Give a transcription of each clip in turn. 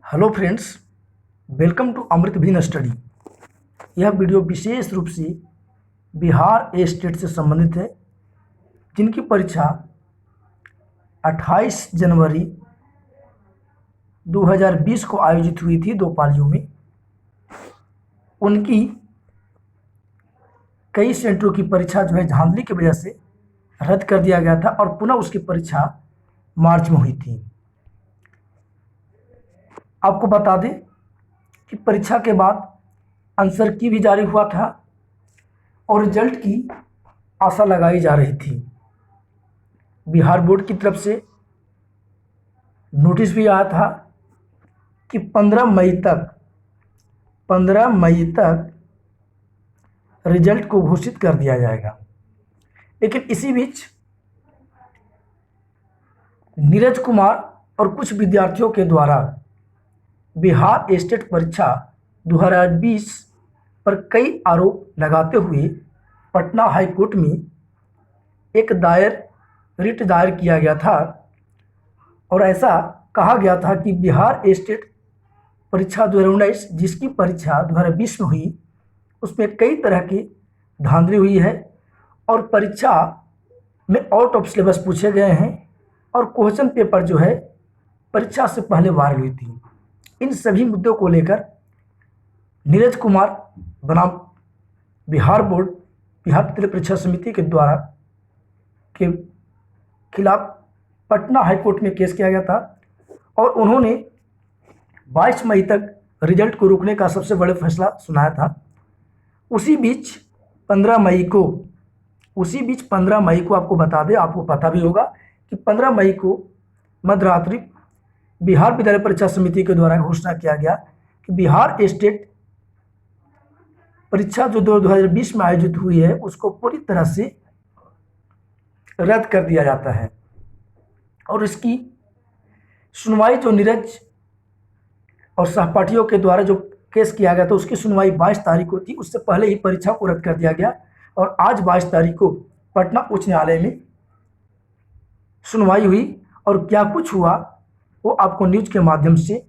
Hello friends, welcome to अमृत भिन्न study. यह video विशेष रूप से बिहार स्टेट से संबंधित है, जिनकी परीक्षा 28 जनवरी 2020 को आयोजित हुई थी 2 पालियों में। उनकी कई सेंटरों की परीक्षा जो है धांधली की वजह से रद्द कर दिया गया था और पुनः उसकी परीक्षा मार्च में हुई थी। आपको बता दें कि परीक्षा के बाद आंसर की भी जारी हुआ था और रिजल्ट की आशा लगाई जा रही थी। बिहार बोर्ड की तरफ से नोटिस भी आया था कि 15 मई तक रिजल्ट को घोषित कर दिया जाएगा। लेकिन इसी बीच नीरज कुमार और कुछ विद्यार्थियों के द्वारा बिहार स्टेट परीक्षा 2020 पर कई आरोप लगाते हुए पटना हाई कोर्ट में एक रिट दायर किया गया था और ऐसा कहा गया था कि बिहार स्टेट परीक्षा 2019 जिसकी परीक्षा 2020 में हुई, उसमें कई तरह की धांधली हुई है और परीक्षा में आउट ऑफ सिलेबस पूछे गए हैं और क्वेश्चन पेपर जो है परीक्षा से पहले वायरल हुई थी। इन सभी मुद्दों को लेकर नीरज कुमार बनाम बिहार विद्यालय परीक्षा समिति के द्वारा के खिलाफ पटना हाईकोर्ट में केस किया गया था और उन्होंने 22 मई तक रिजल्ट को रोकने का सबसे बड़ा फैसला सुनाया था। उसी बीच 15 मई को आपको बता दें, आपको पता भी होगा कि 15 मई को मध्यरात्रि बिहार विद्यालय परीक्षा समिति के द्वारा घोषणा किया गया कि बिहार स्टेट परीक्षा जो 2020 में आयोजित हुई है उसको पूरी तरह से रद्द कर दिया जाता है और इसकी सुनवाई जो नीरज और सहपाठियों के द्वारा जो केस किया गया था उसकी सुनवाई 22 तारीख को थी। उससे पहले ही परीक्षा को रद्द कर दिया गया और आज 22 तारीख को पटना उच्च न्यायालय में सुनवाई हुई और क्या कुछ हुआ वो आपको न्यूज के माध्यम से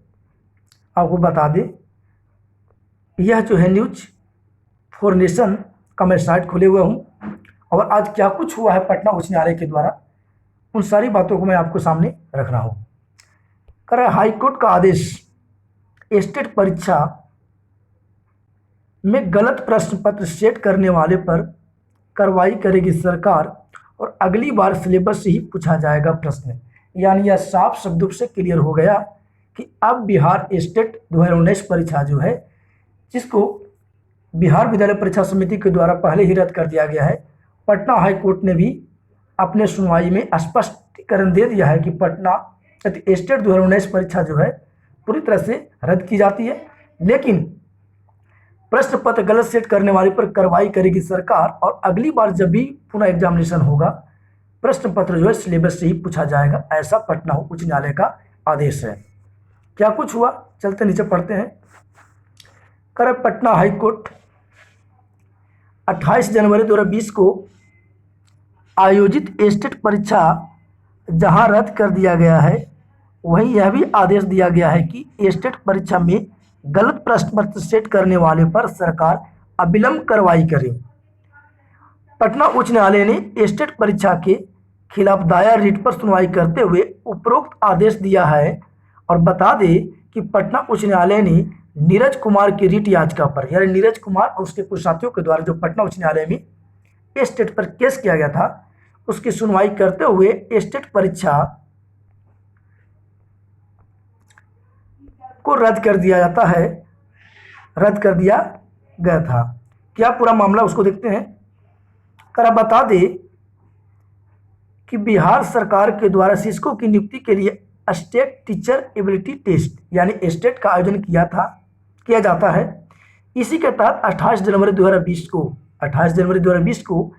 आपको बता दें। यह जो है न्यूज फॉर नेशन का मैं साइट खोले हुआ हूँ और आज क्या कुछ हुआ है पटना उच्च न्यायालय के द्वारा, उन सारी बातों को मैं आपको सामने रख रहा हूँ। कर हाईकोर्ट का आदेश, स्टेट परीक्षा में गलत प्रश्न पत्र सेट करने वाले पर कार्रवाई करेगी सरकार और अगली बार सिलेबस से ही पूछा जाएगा प्रश्न। यानी यह साफ शब्दों से क्लियर हो गया कि अब बिहार स्टेट 2019 परीक्षा जो है, जिसको बिहार विद्यालय परीक्षा समिति के द्वारा पहले ही रद्द कर दिया गया है, पटना हाई कोर्ट ने भी अपने सुनवाई में स्पष्टीकरण दे दिया है कि पटना स्टेट 2019 परीक्षा जो है पूरी तरह से रद्द की जाती है। लेकिन प्रश्न पत्र गलत सेट करने वाले पर कार्रवाई करेगी सरकार और अगली बार जब भी पुनः एग्जामिनेशन होगा प्रश्न पत्र जो है सिलेबस से ही पूछा जाएगा। ऐसा पटना उच्च न्यायालय का आदेश है। क्या कुछ हुआ, चलते नीचे पढ़ते हैं। कर पटना हाई कोर्ट 28 जनवरी 2020 को आयोजित स्टेट परीक्षा जहां रद्द कर दिया गया है, वहीं यह भी आदेश दिया गया है कि स्टेट परीक्षा में गलत प्रश्न पत्र सेट करने वाले पर सरकार अविलंब कार्रवाई करे। पटना उच्च न्यायालय ने स्टेट परीक्षा के खिलाफ दायर रिट पर सुनवाई करते हुए उपरोक्त आदेश दिया है और बता दें कि पटना उच्च न्यायालय ने नीरज कुमार की रिट याचिका पर, यानी नीरज कुमार और उसके कुछ साथियों के द्वारा जो पटना उच्च न्यायालय में स्टेट पर केस किया गया था, उसकी सुनवाई करते हुए स्टेट परीक्षा को रद्द कर दिया गया था। क्या पूरा मामला उसको देखते हैं। कर बता दे कि बिहार सरकार के द्वारा शिक्षकों की नियुक्ति के लिए स्टेट टीचर एबिलिटी टेस्ट यानी स्टेट का आयोजन किया जाता है। इसी के तहत 28 जनवरी 2020 को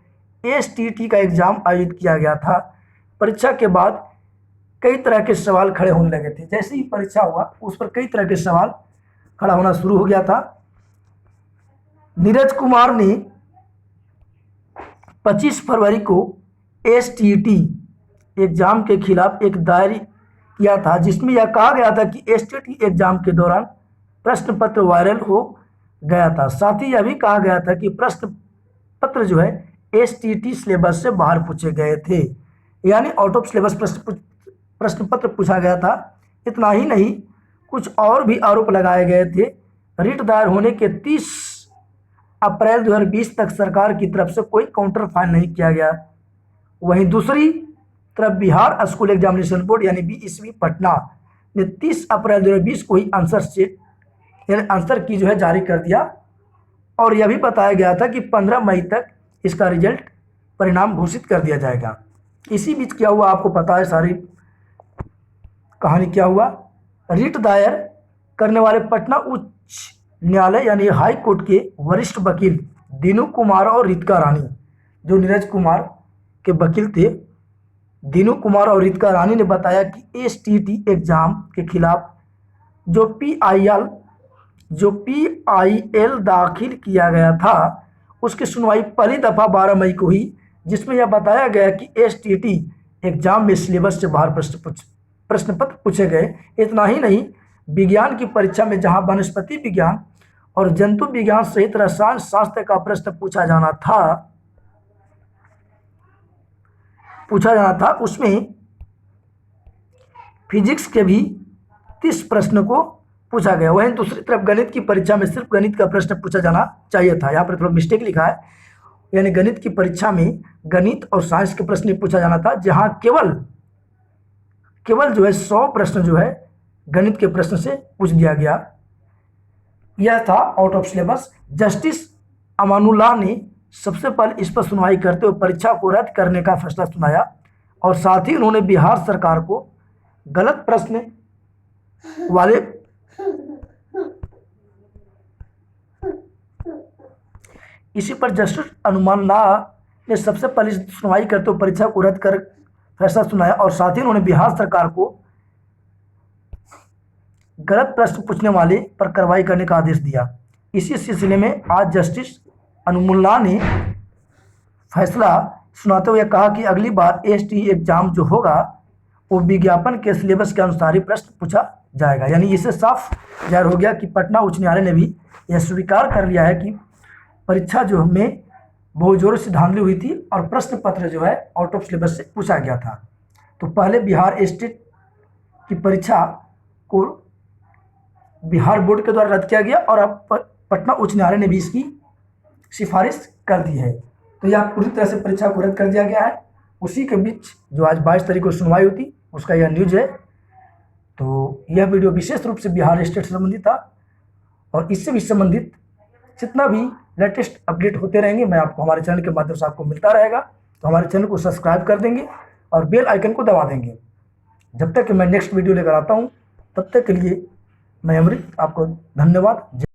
STT का एग्जाम आयोजित किया गया था। परीक्षा के बाद कई तरह के सवाल खड़े होने लगे थे। जैसे ही परीक्षा हुआ उस पर कई तरह के सवाल खड़ा होना शुरू हो गया था। नीरज कुमार ने 25 फरवरी को STT एग्जाम के खिलाफ एक दायर किया था, जिसमें यह कहा गया था कि एसटीटी एग्जाम के दौरान प्रश्न पत्र वायरल हो गया था। साथ ही यह भी कहा गया था कि प्रश्न पत्र जो है एसटीटी सिलेबस से बाहर पूछे गए थे, यानी आउट ऑफ सिलेबस प्रश्न पत्र पूछा गया था। इतना ही नहीं, कुछ और भी आरोप लगाए गए थे। रिट दायर होने के 30 अप्रैल 2020 तक सरकार की तरफ से कोई काउंटर फाइल नहीं किया गया। वहीं दूसरी तरफ बिहार स्कूल एग्जामिनेशन बोर्ड यानी बीईएसबी पटना ने 30 अप्रैल 2020 को ही आंसर शीट यानी आंसर की जो है जारी कर दिया, और यह भी बताया गया था कि 15 मई तक इसका रिजल्ट परिणाम घोषित कर दिया जाएगा। इसी बीच क्या हुआ आपको पता है सारी कहानी क्या हुआ। रिट दायर करने वाले पटना उच्च न्यायालय यानी हाई कोर्ट के वरिष्ठ वकील दीनू कुमार और रितिका रानी, जो नीरज कुमार के वकील थे, दीनू कुमार और रितिका रानी ने बताया कि एसटीटी एग्जाम के खिलाफ जो पीआईएल दाखिल किया गया था उसकी सुनवाई पहली दफ़ा 12 मई को हुई, जिसमें यह बताया गया कि एसटीटी एग्जाम में सिलेबस से बाहर प्रश्न पत्र पूछे गए। इतना ही नहीं, विज्ञान की परीक्षा में जहां वनस्पति विज्ञान और जंतु विज्ञान सहित रसायन शास्त्र का प्रश्न पूछा जाना था उसमें फिजिक्स के भी 30 प्रश्न को पूछा गया। वहीं दूसरी तरफ गणित की परीक्षा में सिर्फ गणित का प्रश्न पूछा जाना चाहिए था। यहाँ पर थोड़ा मिस्टेक लिखा है, यानी गणित की परीक्षा में गणित और साइंस के प्रश्न पूछा जाना था, जहाँ केवल जो है 100 प्रश्न जो है गणित के प्रश्न से पूछ दिया गया। यह था out of syllabus. Justice Amanullah ने सबसे पहले इस पर सुनवाई करते हुए परीक्षा को रद्द करने का फैसला सुनाया, और साथ ही उन्होंने बिहार सरकार को गलत प्रश्न वाले इसी पर जस्टिस अमानुल्लाह ने सबसे पहले सुनवाई करते हुए परीक्षा को रद्द कर फैसला सुनाया, और साथ ही उन्होंने बिहार सरकार को गलत प्रश्न पूछने वाले पर कार्रवाई करने का आदेश दिया। इसी सिलसिले में आज जस्टिस अमानुल्लाह ने फैसला सुनाते हुए कहा कि अगली बार एसटीटी एग्जाम जो होगा वो विज्ञापन के सिलेबस के अनुसार ही प्रश्न पूछा जाएगा। यानी इससे साफ जाहिर हो गया कि पटना उच्च न्यायालय ने भी यह स्वीकार कर लिया है कि परीक्षा जो में बहुत जोरों से धांधली हुई थी और प्रश्न पत्र जो है आउट ऑफ सिलेबस से पूछा गया था। तो पहले बिहार स्टेट की परीक्षा को बिहार बोर्ड के द्वारा रद्द किया गया, और अब पटना उच्च न्यायालय ने भी इसकी सिफारिश कर दी है। तो यह पूरी तरह से परीक्षा को रद्द कर दिया गया है। उसी के बीच जो आज 22 तारीख को सुनवाई होती उसका यह न्यूज है। तो यह वीडियो विशेष रूप से बिहार स्टेट से संबंधित था, और इससे भी संबंधित जितना भी लेटेस्ट अपडेट होते रहेंगे मैं आपको हमारे चैनल के माध्यम से आपको मिलता रहेगा। तो हमारे चैनल को सब्सक्राइब कर देंगे और बेल आइकन को दबा देंगे। जब तक कि मैं नेक्स्ट वीडियो लेकर आता हूँ, तब तक के लिए मैं अमृत आपको धन्यवाद।